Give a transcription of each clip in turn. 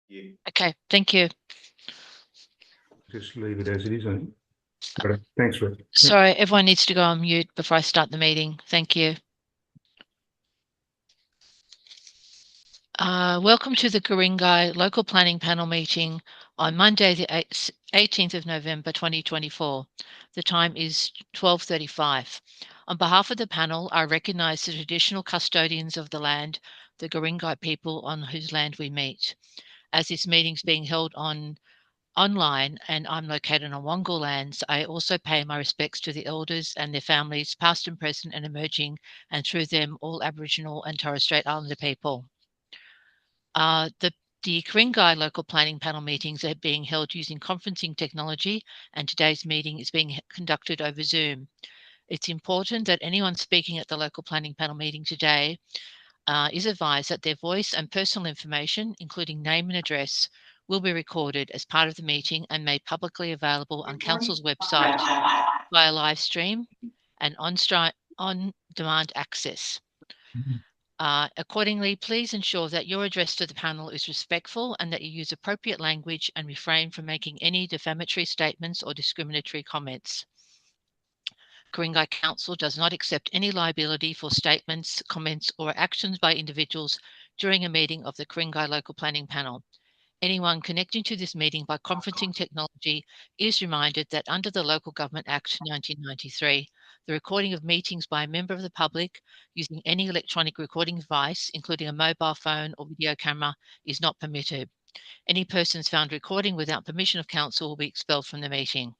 Yeah. Okay, thank you. Just leave it as it is. Right. Thanks, Rick. Sorry, everyone needs to go on mute before I start the meeting. Thank you. Welcome to the Ku-ring-gai Local Planning Panel meeting on Monday, the 18th of November 2024. The time is 12:35. On behalf of the panel, I recognise the traditional custodians of the land, the Ku-ring-gai people on whose land we meet. As this meeting is being held online and I'm located on Wongal lands, I also pay my respects to the elders and their families, past and present and emerging, and through them all Aboriginal and Torres Strait Islander people. The Ku-ring-gai Local Planning Panel meetings are being held using conferencing technology, and today's meeting is being conducted over Zoom. It's important that anyone speaking at the Local Planning Panel meeting today is advised that their voice and personal information, including name and address, will be recorded as part of the meeting and made publicly available on Council's website via live stream and on-demand access. Accordingly, please ensure that your address to the panel is respectful and that you use appropriate language and refrain from making any defamatory statements or discriminatory comments. Ku-ring-gai Council does not accept any liability for statements, comments, or actions by individuals during a meeting of the Ku-ring-gai Local Planning Panel. Anyone connecting to this meeting by conferencing technology is reminded that under the Local Government Act 1993, the recording of meetings by a member of the public using any electronic recording device, including a mobile phone or video camera, is not permitted. Any persons found recording without permission of Council will be expelled from the meeting.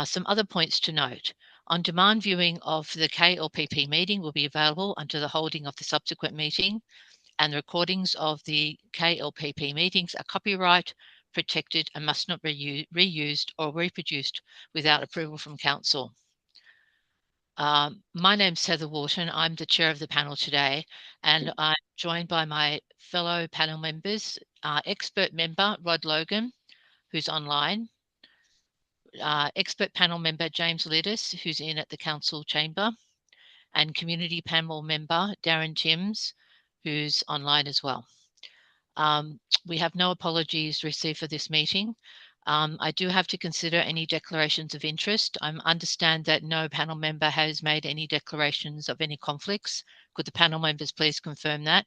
Some other points to note. On-demand viewing of the KLPP meeting will be available until the holding of the subsequent meeting, and the recordings of the KLPP meetings are copyright protected and must not be reused or reproduced without approval from Council. My name's Heather Wharton. I'm the chair of the panel today, and I'm joined by my fellow panel members, expert member Rod Logan, who's online, expert panel member James Lidis, who's in at the Council chamber, and community panel member Darren Timms, who's online as well. We have no apologies received for this meeting. I do have to consider any declarations of interest. I understand that no panel member has made any declarations of any conflicts. Could the panel members please confirm that?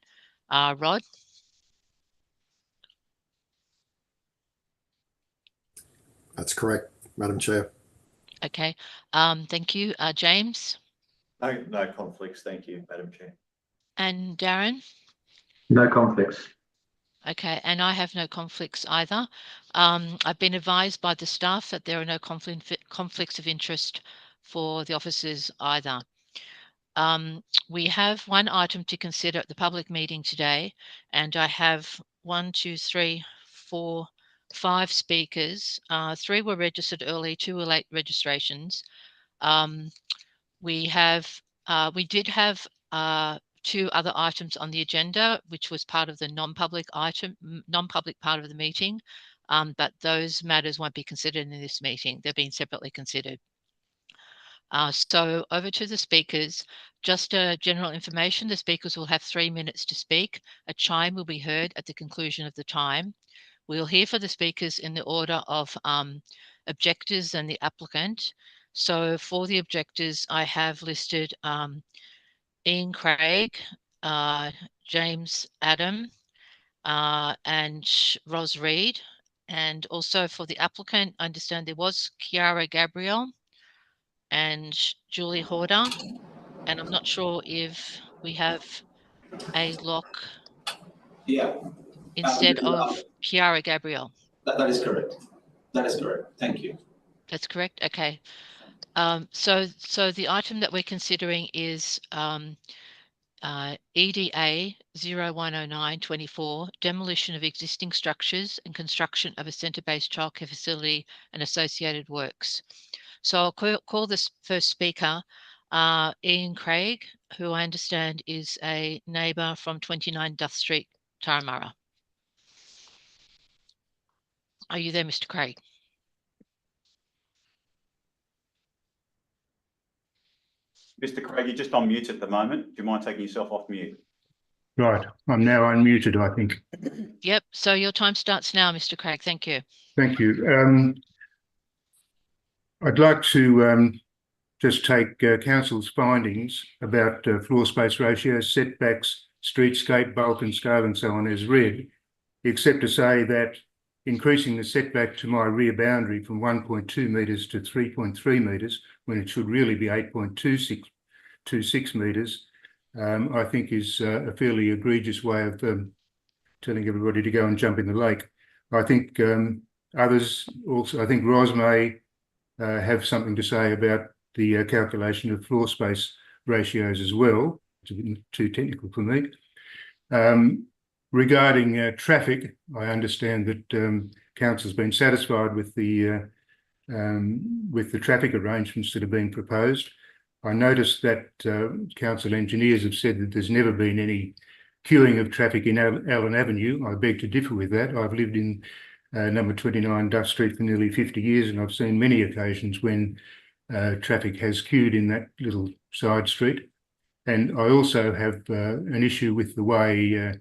Rod? That's correct, Madam Chair. Okay, thank you. James? No conflicts, thank you, Madam Chair. And Darren? No conflicts. Okay, and I have no conflicts either. I've been advised by the staff that there are no conflicts of interest for the officers either. We have one item to consider at the public meeting today, and I have 1, 2, 3, 4, 5 speakers. 3 were registered early, 2 were late registrations. We did have 2 other items on the agenda, which was part of the non-public part of the meeting, but those matters won't be considered in this meeting. They're being separately considered. So over to the speakers. Just general information, the speakers will have 3 minutes to speak. A chime will be heard at the conclusion of the time. We'll hear for the speakers in the order of objectors and the applicant. So for the objectors, I have listed Ian Craig, James Adam, and Ros Reed. And also for the applicant, I understand there was Chiara Gabriel and Julie Horder. And I'm not sure if we have a lock instead of Chiara Gabriel. That is correct. That is correct. Thank you. That's correct. Okay. So the item that we're considering is EDA 010924, demolition of existing structures and construction of a centre-based childcare facility and associated works. So I'll call this first speaker, Ian Craig, who I understand is a neighbour from 29 Duff Street, Turramurra. Are you there, Mr. Craig? Mr. Craig, you're just on mute at the moment. Do you mind taking yourself off mute? Right, I'm now unmuted, I think. Yep. So your time starts now, Mr. Craig. Thank you. Thank you. I'd like to just take council's findings about floor space ratios, setbacks, streetscape, bulk and scale and so on as read, except to say that increasing the setback to my rear boundary from 1.2 metres to 3.3 metres, when it should really be 8.26 metres, I think is a fairly egregious way of telling everybody to go and jump in the lake. I think others also, I think Ros may have something to say about the calculation of floor space ratios as well. It's a bit too technical for me. Regarding traffic, I understand that council's been satisfied with the traffic arrangements that have been proposed. I noticed that council engineers have said that there's never been any queuing of traffic in Allen Avenue. I beg to differ with that. I've lived in number 29 Duff Street for nearly 50 years, and I've seen many occasions when traffic has queued in that little side street. And I also have an issue with the way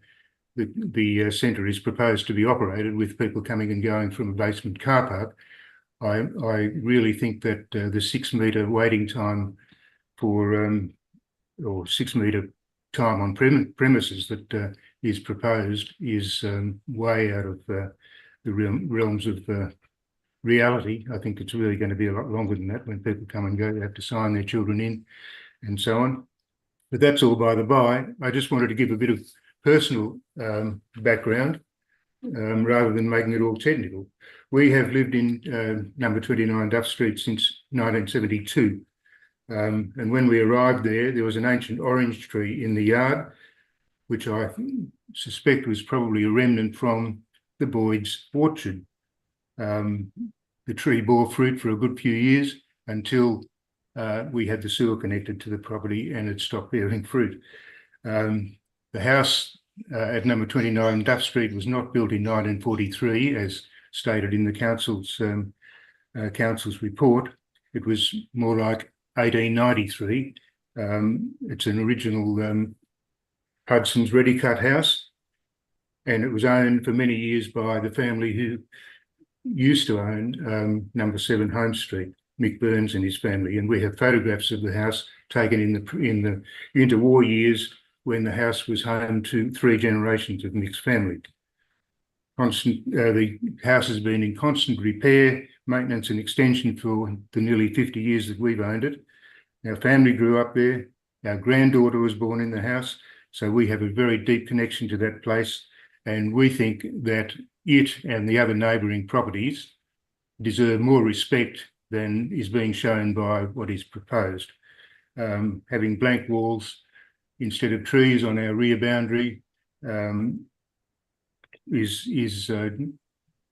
the centre is proposed to be operated, with people coming and going from a basement car park. I really think that the 6 metre waiting time for or 6 metre time on premises that is proposed is way out of the realms of reality. I think it's really going to be a lot longer than that. When people come and go, they have to sign their children in and so on. But that's all by the by. I just wanted to give a bit of personal background rather than making it all technical. We have lived in number 29 Duff Street since 1972. And when we arrived there was an ancient orange tree in the yard, which I suspect was probably a remnant from the Boyd's orchard. The tree bore fruit for a good few years until we had the sewer connected to the property and it stopped bearing fruit. The house at number 29 Duff Street was not built in 1943, as stated in the council's report. It was more like 1893. It's an original Hudson's Ready Cut house, and it was owned for many years by the family who used to own number 7 Holmes Street, Mick Burns and his family. And we have photographs of the house taken in the interwar years when the house was home to 3 generations of Mick's family. The house has been in constant repair, maintenance and extension for the nearly 50 years that we've owned it. Our family grew up there. Our granddaughter was born in the house. So we have a very deep connection to that place. And we think that it and the other neighbouring properties deserve more respect than is being shown by what is proposed. Having blank walls instead of trees on our rear boundary is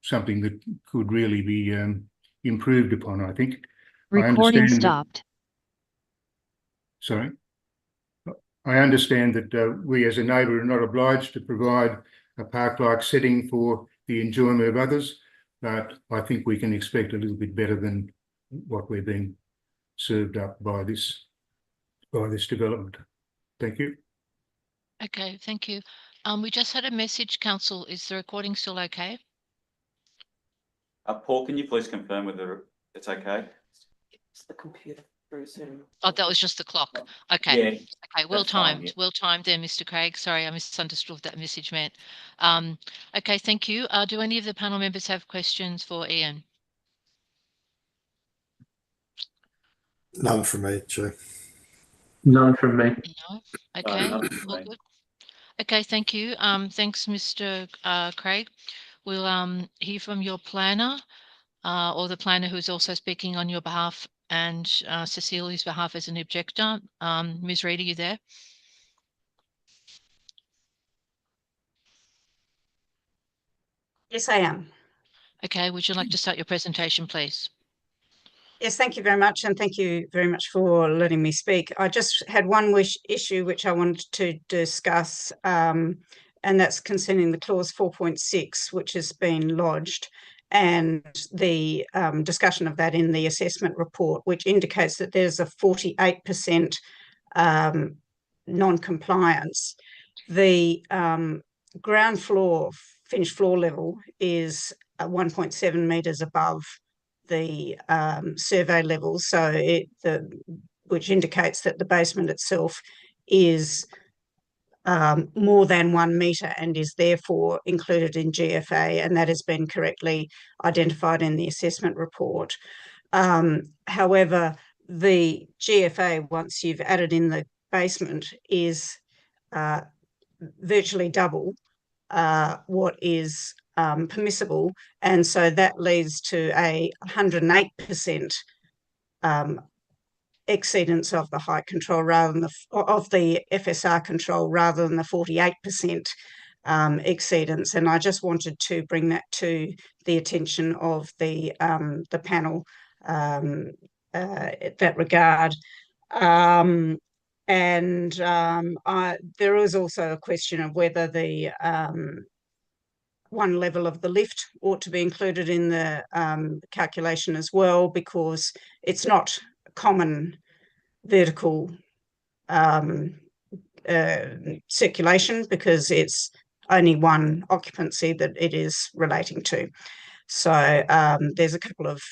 something that could really be improved upon, I think. Recording stopped. Sorry. I understand that we as a neighbour are not obliged to provide a park-like setting for the enjoyment of others, but I think we can expect a little bit better than what we're being served up by this development. Thank you. Okay, thank you. We just had a message, Council. Is the recording still okay? Paul, can you please confirm whether it's okay? It's the computer through Zoom. Oh, that was just the clock. Okay. Yeah, Okay, well that's fine, timed. yeah. Well timed there, Mr. Craig. Sorry, I misunderstood what that message meant. Okay, thank you. Do any of the panel members have questions for Ian? None from me, Chair. None from me. No. Okay. none from All me. good. Okay, thank you. Thanks, Mr. Craig. We'll hear from your planner or the planner who's also speaking on your behalf, and Cecilia's behalf as an objector. Ms. Reid, are you there? Yes, I am. Okay, would you like to start your presentation, please? Yes, thank you very much. And thank you very much for letting me speak. I just had one issue which I wanted to discuss, and that's concerning the clause 4.6, which has been lodged, and the discussion of that in the assessment report, which indicates that there's a 48% non-compliance. the ground floor, finished floor level is 1.7 metres above the survey level, so which indicates that the basement itself is more than 1 metre and is therefore included in GFA, and that has been correctly identified in the assessment report. However, the GFA, once you've added in the basement, is virtually double what is permissible, and so that leads to a 108% exceedance of the height control rather than the FSR control rather than the 48% exceedance. And I just wanted to bring that to the attention of the panel in that regard. There is also a question of whether the one level of the lift ought to be included in the calculation as well, because it's not common vertical circulation, because it's only one occupancy that it is relating to. So there's a couple of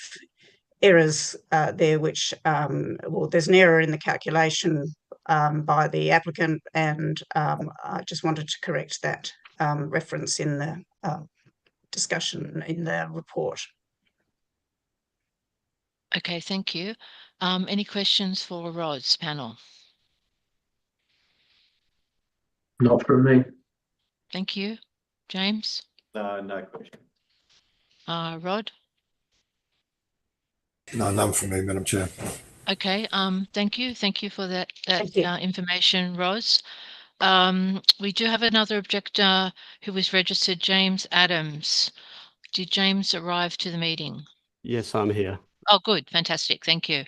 errors there, which, well, there's an error in the calculation by the applicant, and I just wanted to correct that reference in the discussion in the report. Okay, thank you. Any questions for Rod's panel? Not from me. Thank you. James? No question. Rod? No, none from me, Madam Chair. Okay, thank you. Thank you for that Thank you. information, Ros. We do have another objector who was registered, James Adams. Did James arrive to the meeting? Yes, I'm here. Oh, good. Fantastic. Thank you.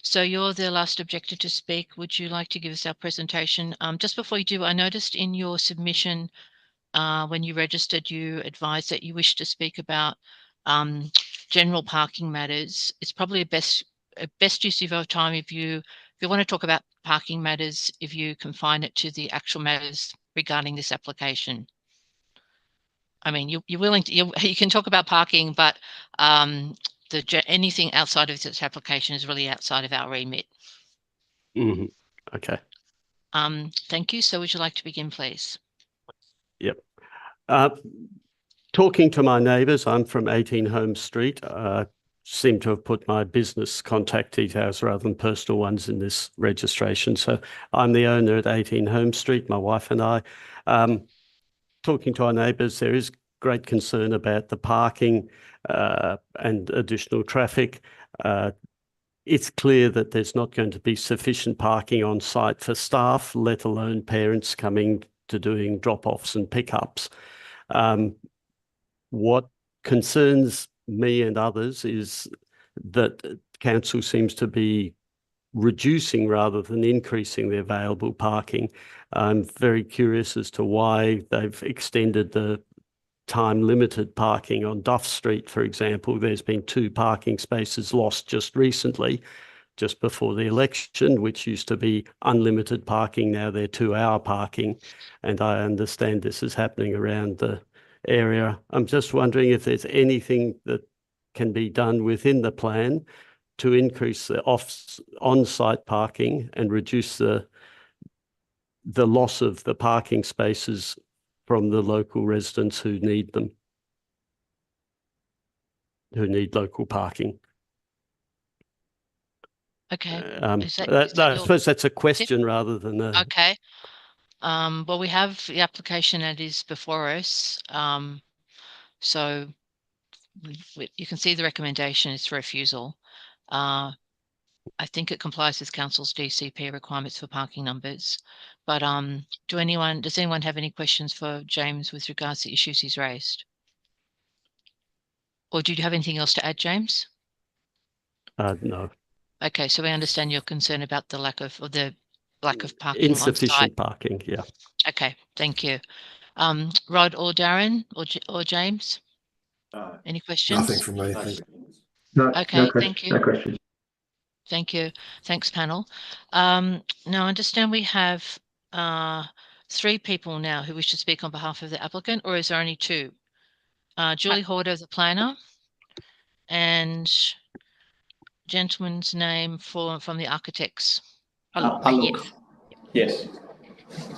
So you're the last objector to speak. Would you like to give us our presentation? Just before you do, I noticed in your submission, when you registered, you advised that you wish to speak about general parking matters. It's probably a best use of your time if you want to talk about parking matters, if you confine it to the actual matters regarding this application. I mean, you're willing to, you can talk about parking, but anything outside of this application is really outside of our remit. Mm-hmm. Okay. Thank you. So would you like to begin, please? Yep. Talking to my neighbours, I'm from 18 Holmes Street. Seem to have put my business contact details rather than personal ones in this registration. So I'm the owner at 18 Holmes Street, my wife and I. Talking to our neighbours, there is great concern about the parking and additional traffic. It's clear that there's not going to be sufficient parking on site for staff, let alone parents coming to doing drop-offs and pickups. What concerns me and others is that council seems to be reducing rather than increasing the available parking. I'm very curious as to why they've extended the time-limited parking on Duff Street, for example. There's been 2 parking spaces lost just recently, just before the election, which used to be unlimited parking. Now they're 2-hour parking, and I understand this is happening around the area. I'm just wondering if there's anything that can be done within the plan to increase the on-site parking and reduce the loss of the parking spaces from the local residents who need them, who need local parking. Okay. I suppose that's a question rather than a... Okay. Well, we have the application that is before us. So you can see the recommendation is refusal. I think it complies with council's DCP requirements for parking numbers. But does anyone have any questions for James with regards to issues he's raised? Or do you have anything else to add, James? No. Okay, so we understand your concern about the lack of parking. Insufficient parking, yeah. Okay, thank you. Rod or Darren or James? Any questions? Nothing from me. Thank you. No. Okay, no thank you. No questions. Thank you. Thanks, panel. Now, I understand we have three people now who wish to speak on behalf of the applicant, or is there only two? Julie Horder, the planner, and gentleman's name from the architects. Alok. Yes.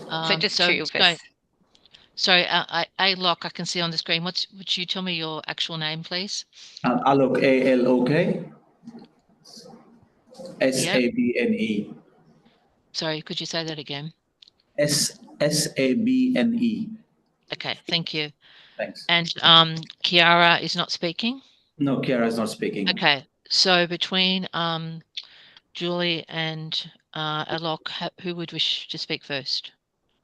So just two of us. Sorry, Alok, I can see on the screen. Would you tell me your actual name, please? Alok, A-L-O-K. S-A-B-N-E. Sorry, could you say that again? S-A-B-N-E. Okay, thank you. Thanks. And Kiara is not speaking? No, Kiara is not speaking. Okay, so between Julie and Alok, who would wish to speak first?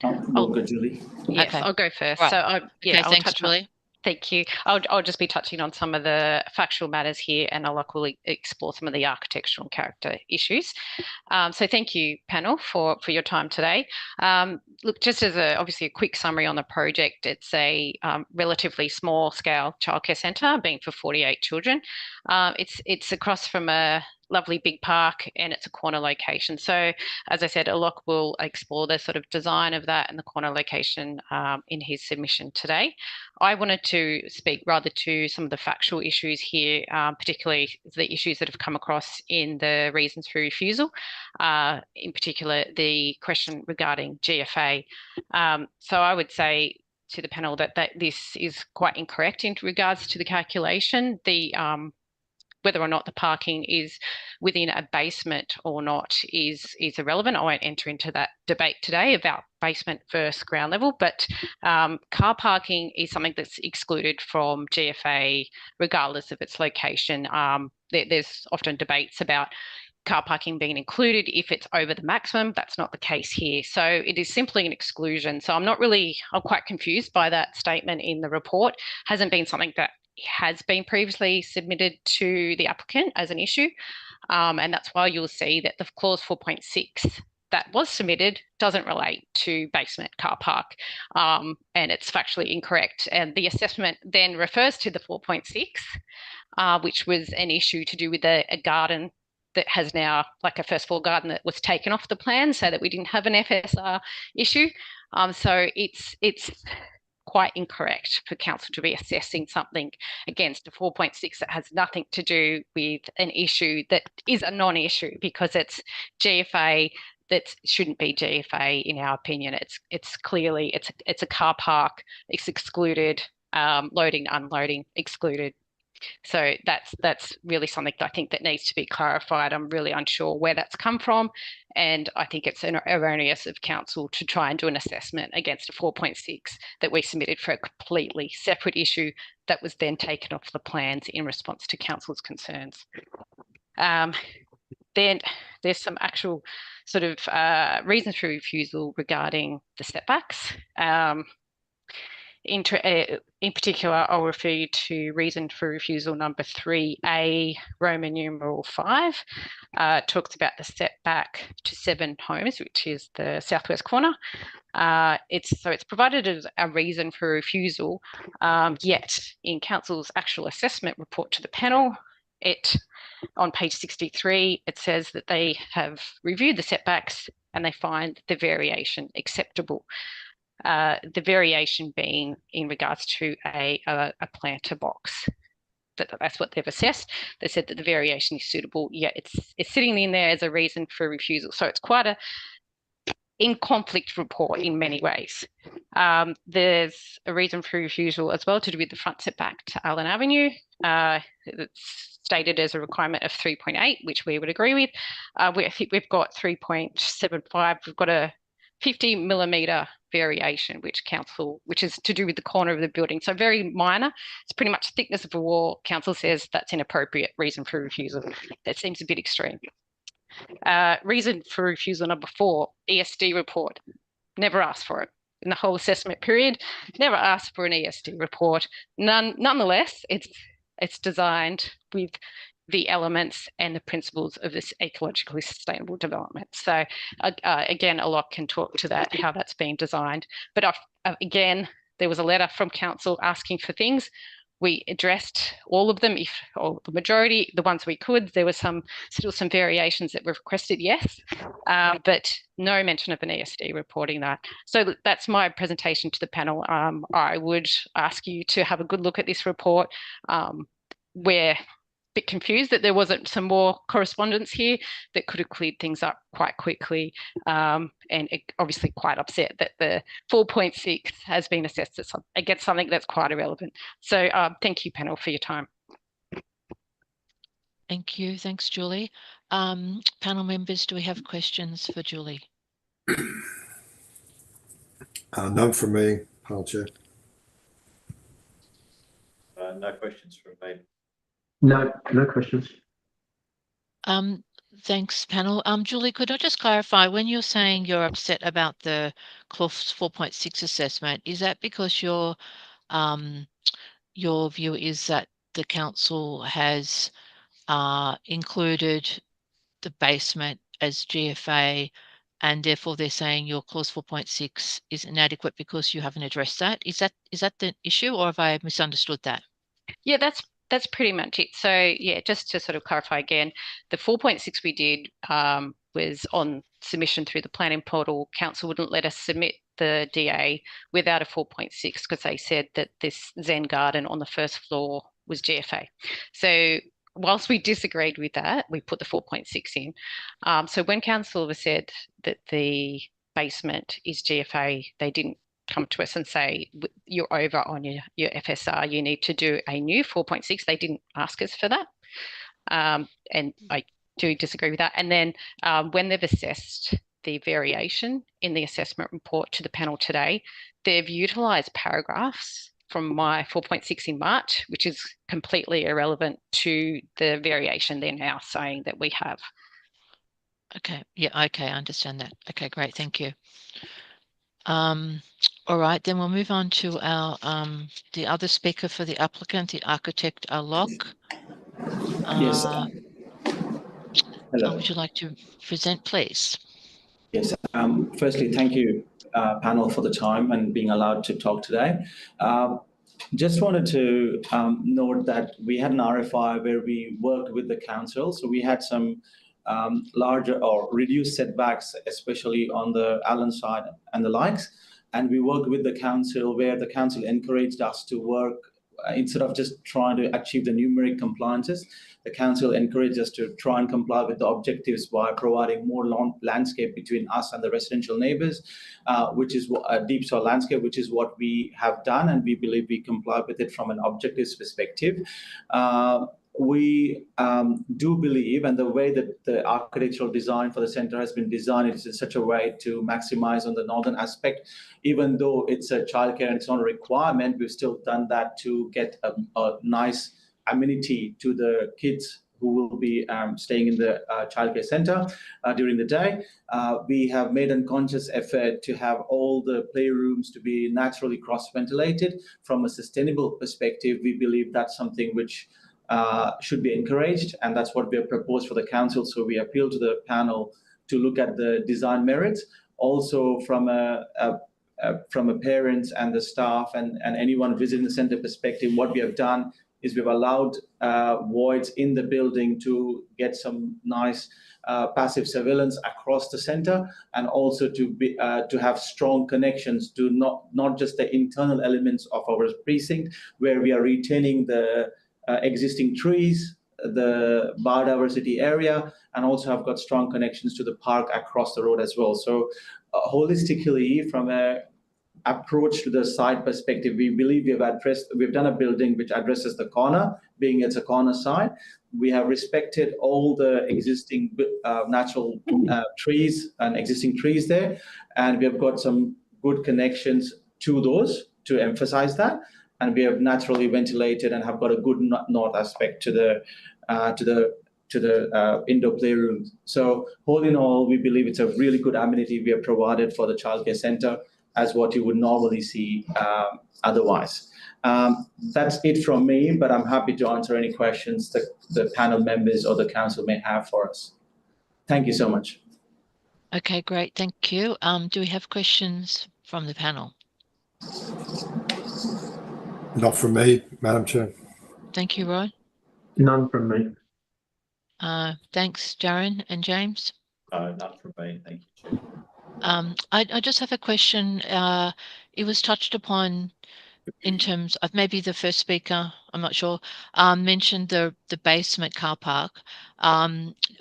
We'll go, Julie. Yes, Okay. I'll go first. Right. So I'll Thanks, touch on. Julie. Thank you. I'll just be touching on some of the factual matters here, and Alok will explore some of the architectural character issues. So thank you, panel, for your time today. Look, just as obviously a quick summary on the project, it's a relatively small scale childcare centre being for 48 children. It's across from a lovely big park, and it's a corner location. So as I said, Alok will explore the sort of design of that and the corner location in his submission today. I wanted to speak rather to some of the factual issues here, particularly the issues that have come across in the reasons for refusal, in particular the question regarding GFA. So I would say to the panel that this is quite incorrect in regards to the calculation. Whether or not the parking is within a basement or not is irrelevant. I won't enter into that debate today about basement versus ground level, but car parking is something that's excluded from GFA regardless of its location. There's often debates about car parking being included if it's over the maximum. That's not the case here. So it is simply an exclusion. So I'm quite confused by that statement in the report. Hasn't been something that has been previously submitted to the applicant as an issue. And that's why you'll see that the clause 4.6 that was submitted doesn't relate to basement car park, and it's factually incorrect. And the assessment then refers to the 4.6, which was an issue to do with a garden that has now, like a first floor garden that was taken off the plan so that we didn't have an FSR issue. So it's quite incorrect for council to be assessing something against a 4.6 that has nothing to do with an issue that is a non-issue, because it's GFA that shouldn't be GFA in our opinion. It's clearly it's a car park. It's excluded. Loading, unloading excluded. So that's really something that I think that needs to be clarified. I'm really unsure where that's come from, and I think it's erroneous of council to try and do an assessment against a 4.6 that we submitted for a completely separate issue that was then taken off the plans in response to council's concerns. Then there's some actual sort of reasons for refusal regarding the setbacks. In particular, I'll refer you to reason for refusal number 3A, Roman numeral 5. Talks about the setback to 7 homes, which is the southwest corner. It's provided as a reason for refusal, yet in council's actual assessment report to the panel, on page 63, it says that they have reviewed the setbacks and they find the variation acceptable. The variation being in regards to a planter box. That's what they've assessed. They said that the variation is suitable, yet it's sitting in there as a reason for refusal. So it's quite a in conflict report in many ways. There's a reason for refusal as well to do with the front setback to Allen Avenue. It's stated as a requirement of 3.8, which we would agree with. I think we've got 3.75. We've got a 50 millimetre variation, which is to do with the corner of the building. So very minor. It's pretty much the thickness of a wall. Council says that's inappropriate reason for refusal. That seems a bit extreme. Reason for refusal number 4, ESD report. Never asked for it in the whole assessment period. Never asked for an ESD report. Nonetheless, it's designed with the elements and the principles of this ecologically sustainable development. So again, Alok can talk to that, how that's been designed. But again, there was a letter from council asking for things. We addressed all of them, or the majority, the ones we could. There were still some variations that were requested, yes, but no mention of an ESD reporting that. So that's my presentation to the panel. I would ask you to have a good look at this report. We're a bit confused that there wasn't some more correspondence here that could have cleared things up quite quickly, and obviously quite upset that the 4.6 has been assessed against something that's quite irrelevant. So thank you, panel, for your time. Thank you. Thanks, Julie. Panel members, do we have questions for Julie? None from me, Panel Chair. No questions from me. No questions. Thanks, panel. Julie, could I just clarify, when you're saying you're upset about the CLOF's 4.6 assessment, is that because your view is that the council has included the basement as GFA, and therefore they're saying your clause 4.6 is inadequate because you haven't addressed that? Is that the issue, or have I misunderstood that? Yeah, that's pretty much it. So yeah, just to sort of clarify again, the 4.6 we did was on submission through the planning portal. Council wouldn't let us submit the DA without a 4.6 because they said that this Zen garden on the first floor was GFA. So whilst we disagreed with that, we put the 4.6 in. So when council was said that the basement is GFA, they didn't come to us and say, you're over on your FSR, you need to do a new 4.6. They didn't ask us for that. And I do disagree with that. And then when they've assessed the variation in the assessment report to the panel today, they've utilised paragraphs from my 4.6 in March, which is completely irrelevant to the variation they're now saying that we have. Okay. Yeah. Okay. I understand that. Okay. Great. Thank you. All right, then we'll move on to our the other speaker for the applicant, the architect Alok. Yes. Hello. Would you like to present, please? Yes. Firstly, thank you, panel, for the time and being allowed to talk today. Just wanted to note that we had an RFI where we worked with the council. So we had some larger or reduced setbacks, especially on the Allen side and the likes. And we worked with the council where the council encouraged us to work instead of just trying to achieve the numeric compliances. The council encouraged us to try and comply with the objectives by providing more landscape between us and the residential neighbours, which is a deep soil landscape, which is what we have done, and we believe we comply with it from an objectives perspective. We do believe, and the way that the architectural design for the centre has been designed is in such a way to maximise on the northern aspect. Even though it's a childcare and it's not a requirement, we've still done that to get a nice amenity to the kids who will be staying in the childcare centre during the day. We have made a conscious effort to have all the playrooms to be naturally cross-ventilated. From a sustainable perspective, we believe that's something which should be encouraged, and that's what we have proposed for the council. So we appeal to the panel to look at the design merits. Also from a parents and the staff and anyone visiting the centre perspective, what we have done is we've allowed voids in the building to get some nice passive surveillance across the centre, and also to have strong connections to not just the internal elements of our precinct, where we are retaining the existing trees, the biodiversity area, and also have got strong connections to the park across the road as well. So holistically, from a approach to the site perspective, we believe we've done a building which addresses the corner, being it's a corner site. We have respected all the existing natural trees and existing trees there, and we have got some good connections to those to emphasize that. And we have naturally ventilated and have got a good north aspect to the indoor playroom. So all in all, we believe it's a really good amenity we have provided for the childcare centre, as what you would normally see otherwise. That's it from me, but I'm happy to answer any questions that the panel members or the council may have for us. Thank you so much. Okay, great. Thank you. Do we have questions from the panel? Not from me, Madam Chair. Thank you, Rod. None from me. Thanks, Darren and James. No, none from me. Thank you, Chair. I just have a question. It was touched upon in terms of maybe the first speaker, I'm not sure, mentioned the basement car park.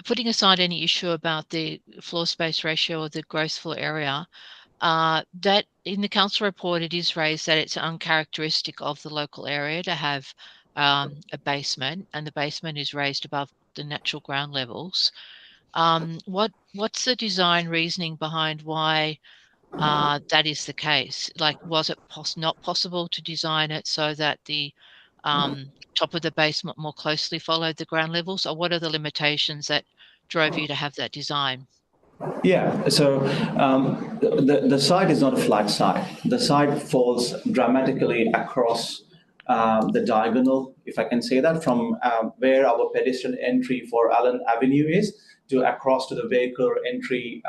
Putting aside any issue about the floor space ratio or the gross floor area, that in the council report, it is raised that it's uncharacteristic of the local area to have a basement, and the basement is raised above the natural ground levels. What's the design reasoning behind why that is the case? Like, was it not possible to design it so that the top of the basement more closely followed the ground levels, or what are the limitations that drove you to have that design? Yeah, so the site is not a flat site. The site falls dramatically across the diagonal, if I can say that, from where our pedestrian entry for Allen Avenue is to across to the vehicular entry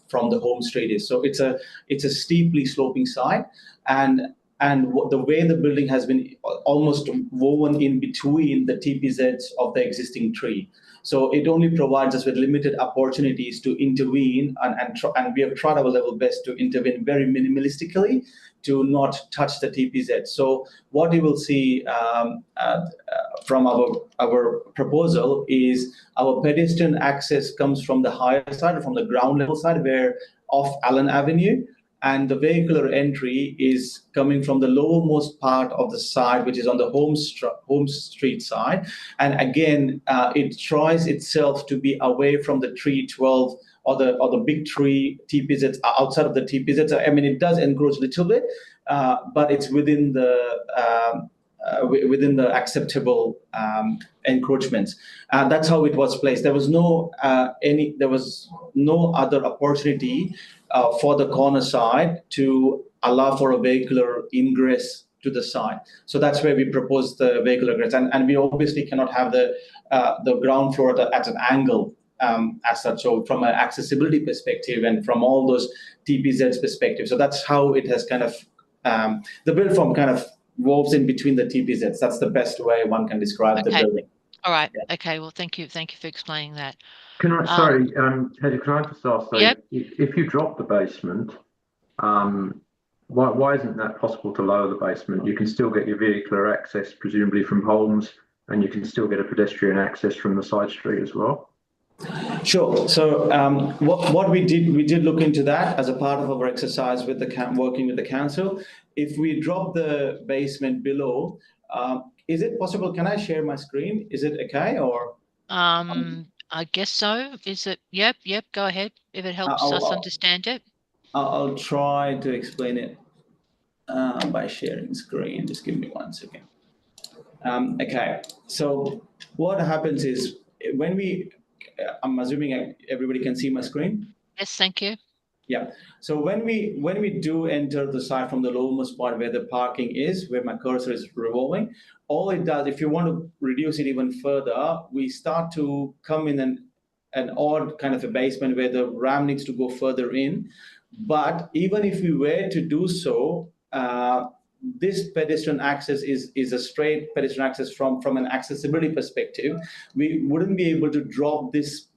from the home street is. So it's a steeply sloping site, and the way the building has been almost woven in between the TPZs of the existing tree. So it only provides us with limited opportunities to intervene, and we have tried our level best to intervene very minimalistically to not touch the TPZ. So what you will see from our proposal is our pedestrian access comes from the higher side, from the ground level side, where off Allen Avenue, and the vehicular entry is coming from the lowermost part of the side, which is on the home street side. And again, it tries itself to be away from the tree 12 or the big tree TPZs outside of the TPZs. I mean, it does encroach a little bit, but it's within the acceptable encroachments. That's how it was placed. There was no other opportunity for the corner side to allow for a vehicular ingress to the side. So that's where we proposed the vehicular ingress, and we obviously cannot have the ground floor at an angle as such. So from an accessibility perspective and from all those TPZs perspective, so that's how it has kind of the build form kind of woves in between the TPZs. That's the best way one can describe the building. All right. Yeah. Okay. Well, thank you. Thank you for explaining that. Sorry, Heather, can I just ask though? Yep. If you drop the basement, why isn't that possible to lower the basement? You can still get your vehicular access, presumably from Holmes, and you can still get a pedestrian access from the side street as well. Sure. So what we did look into that as a part of our exercise with working with the council. If we drop the basement below, is it possible? Can I share my screen? Is it okay, or? I guess so. Is it? Yep. Go ahead. If it helps us understand it. I'll try to explain it by sharing screen. Just give me 1 second. Okay. So what happens is when I'm assuming everybody can see my screen. Yes, thank you. Yeah. So when we do enter the site from the lowermost part where the parking is, where my cursor is revolving, all it does, if you want to reduce it even further, we start to come in an odd kind of a basement where the ramp needs to go further in. But even if we were to do so, this pedestrian access is a straight pedestrian access from an accessibility perspective. We wouldn't be able to drop this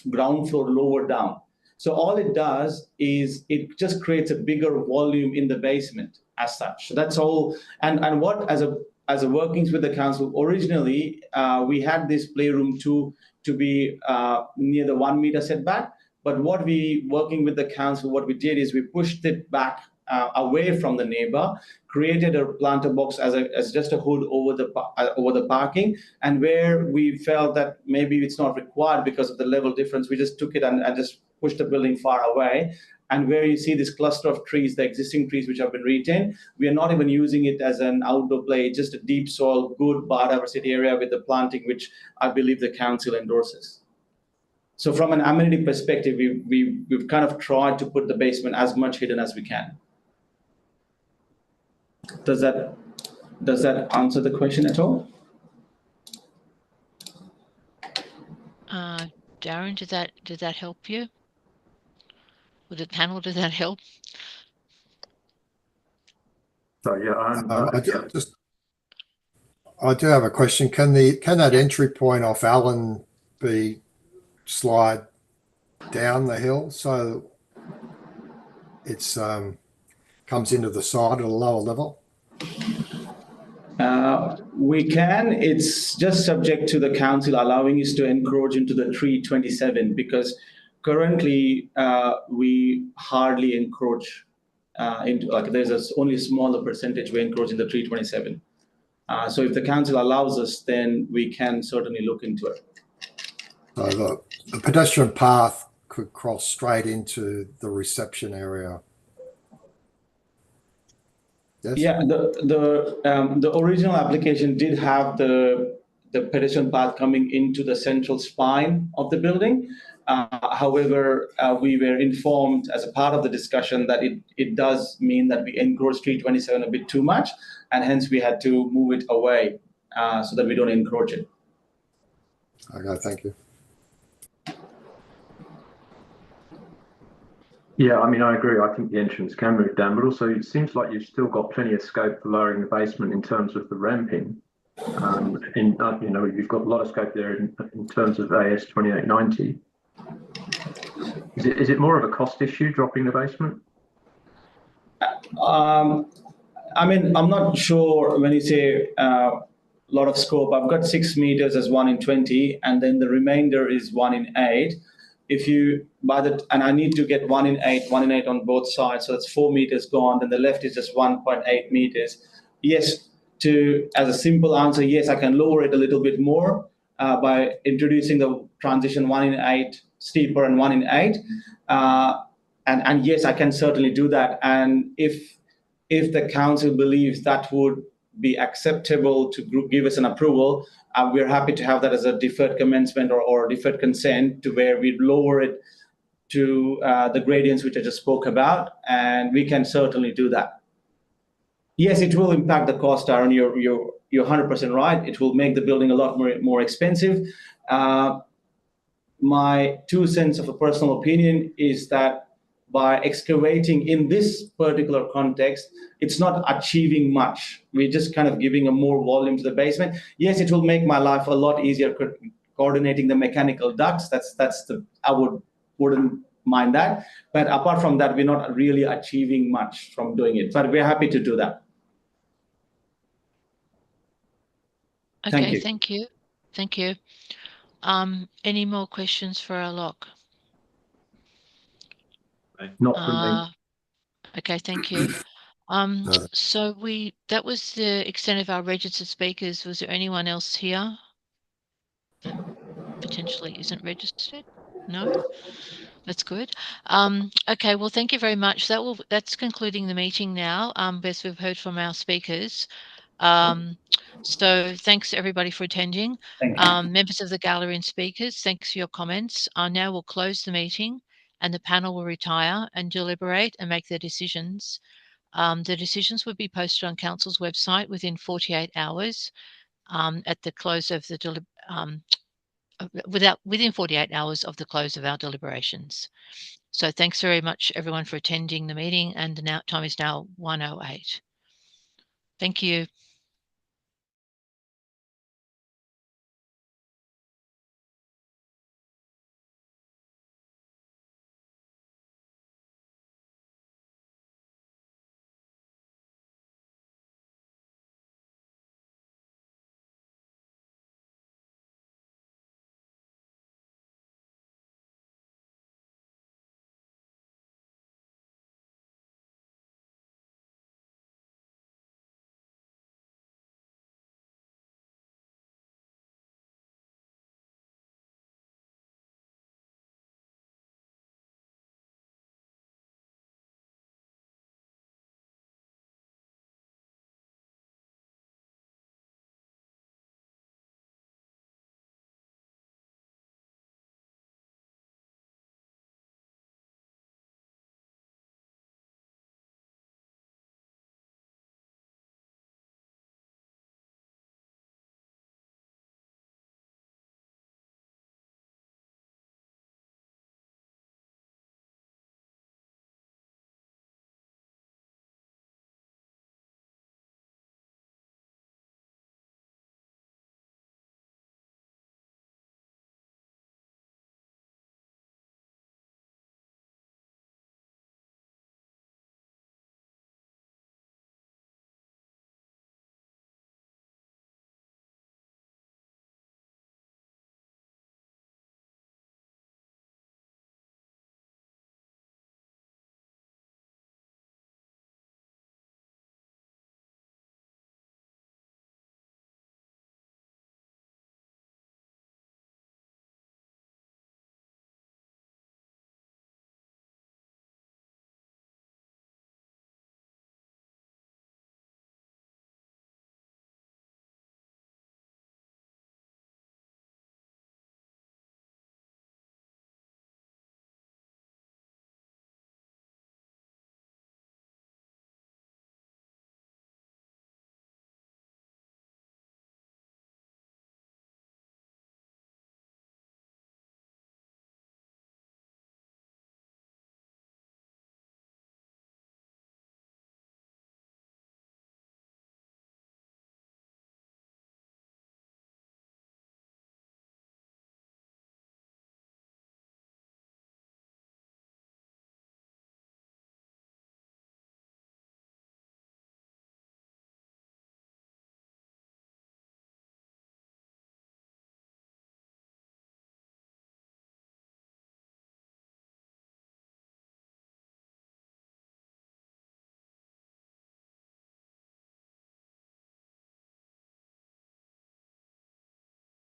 ground floor lower down. So all it does is it just creates a bigger volume in the basement as such. So that's all. And what as a workings with the council, originally we had this playroom to be near the 1 meter setback. But working with the council, what we did is we pushed it back away from the neighbor, created a planter box as just a hood over the parking, and where we felt that maybe it's not required because of the level difference, we just took it and just pushed the building far away. And where you see this cluster of trees, the existing trees which have been retained, we are not even using it as an outdoor play, just a deep soil, good biodiversity area with the planting, which I believe the council endorses. So from an amenity perspective, we've kind of tried to put the basement as much hidden as we can. Does that answer the question at all? Darren, did that help you? With the panel, did that help? So yeah, I do have a question. Can that entry point off Allen be slide down the hill so it's comes into the side at a lower level? We can. It's just subject to the council allowing us to encroach into the 327 because currently we hardly encroach into, like, there's only a smaller percentage we encroach in the 327. So if the council allows us, then we can certainly look into it. So the pedestrian path could cross straight into the reception area. Yes? Yeah, the original application did have the pedestrian path coming into the central spine of the building. However, we were informed as a part of the discussion that it does mean that we encroach 327 a bit too much, and hence we had to move it away so that we don't encroach it. Okay, thank you. Yeah, I mean, I agree. I think the entrance can move down, but also it seems like you've still got plenty of scope for lowering the basement in terms of the ramping. You know, you've got a lot of scope there in terms of AS 2890. Is it more of a cost issue dropping the basement? I mean, I'm not sure when you say a lot of scope. I've got 6 meters as 1 in 20, and then the remainder is 1 in 8. If you and I need to get 1 in 8, 1 in 8 on both sides, so that's 4 meters gone. Then the left is just 1.8 meters. Yes, as a simple answer, yes, I can lower it a little bit more by introducing the transition 1 in 8 steeper and 1 in 8. And yes, I can certainly do that. And if the council believes that would be acceptable to give us an approval, we're happy to have that as a deferred commencement or deferred consent, to where we'd lower it to the gradients which I just spoke about, and we can certainly do that. Yes, it will impact the cost, Aaron. You're 100% right. It will make the building a lot more expensive. My 2 cents of a personal opinion is that by excavating in this particular context, it's not achieving much. We're just kind of giving a more volume to the basement. Yes, it will make my life a lot easier coordinating the mechanical ducts. I wouldn't mind that. But apart from that, we're not really achieving much from doing it. But we're happy to do that. Okay, thank you. Thank you. Any more questions for Alok? Not from me. Okay, thank you. So that was the extent of our registered speakers. Was there anyone else here that potentially isn't registered? No? That's good. Okay, well, thank you very much. That's concluding the meeting now, as we've heard from our speakers. So thanks everybody for attending. Members of the gallery and speakers, thanks for your comments. Now we'll close the meeting and the panel will retire and deliberate and make their decisions. The decisions will be posted on Council's website within 48 hours at the close of the within 48 hours of the close of our deliberations. So thanks very much everyone for attending the meeting, and the time is now 1:08. Thank you.